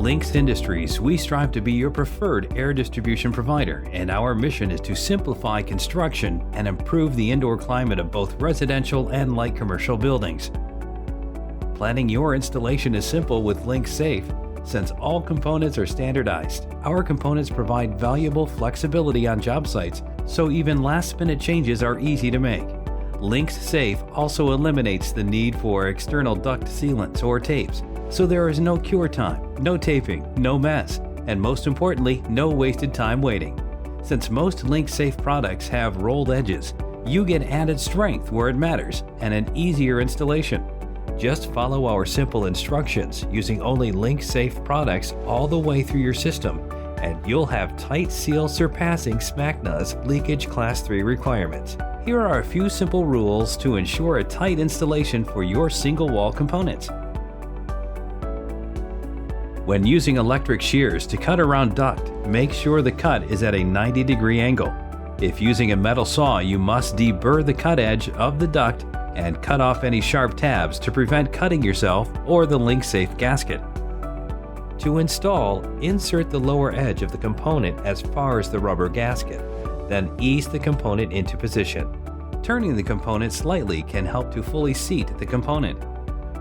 Linx Industries, we strive to be your preferred air distribution provider, and our mission is to simplify construction and improve the indoor climate of both residential and light commercial buildings. Planning your installation is simple with Linx Safe. Since all components are standardized, our components provide valuable flexibility on job sites, so even last-minute changes are easy to make. Linx Safe also eliminates the need for external duct sealants or tapes, so there is no cure time, no taping, no mess, and most importantly, no wasted time waiting. Since most Linx Safe products have rolled edges, you get added strength where it matters and an easier installation. Just follow our simple instructions using only Linx Safe products all the way through your system, and you'll have tight seal surpassing SMACNA's leakage Class 3 requirements. Here are a few simple rules to ensure a tight installation for your single wall components. When using electric shears to cut around duct, make sure the cut is at a 90-degree angle. If using a metal saw, you must deburr the cut edge of the duct and cut off any sharp tabs to prevent cutting yourself or the Linx Safe gasket. To install, insert the lower edge of the component as far as the rubber gasket, then ease the component into position. Turning the component slightly can help to fully seat the component.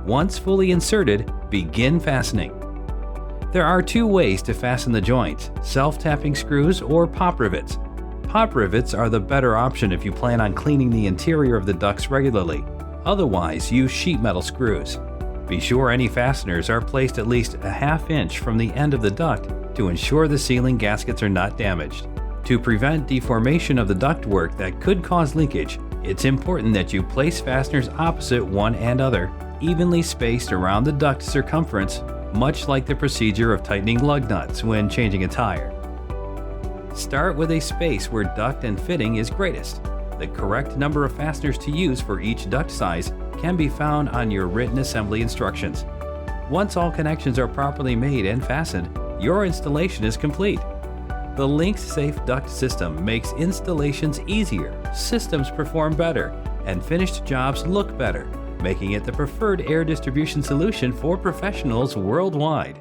Once fully inserted, begin fastening. There are two ways to fasten the joints: self-tapping screws or pop rivets. Pop rivets are the better option if you plan on cleaning the interior of the ducts regularly. Otherwise, use sheet metal screws. Be sure any fasteners are placed at least a ½ inch from the end of the duct to ensure the sealing gaskets are not damaged. To prevent deformation of the ductwork that could cause leakage, it's important that you place fasteners opposite one another, evenly spaced around the duct circumference, much like the procedure of tightening lug nuts when changing a tire. Start with a space where duct and fitting is greatest. The correct number of fasteners to use for each duct size can be found on your written assembly instructions. Once all connections are properly made and fastened, your installation is complete. The Linx Safe duct system makes installations easier, systems perform better, and finished jobs look better, making it the preferred air distribution solution for professionals worldwide.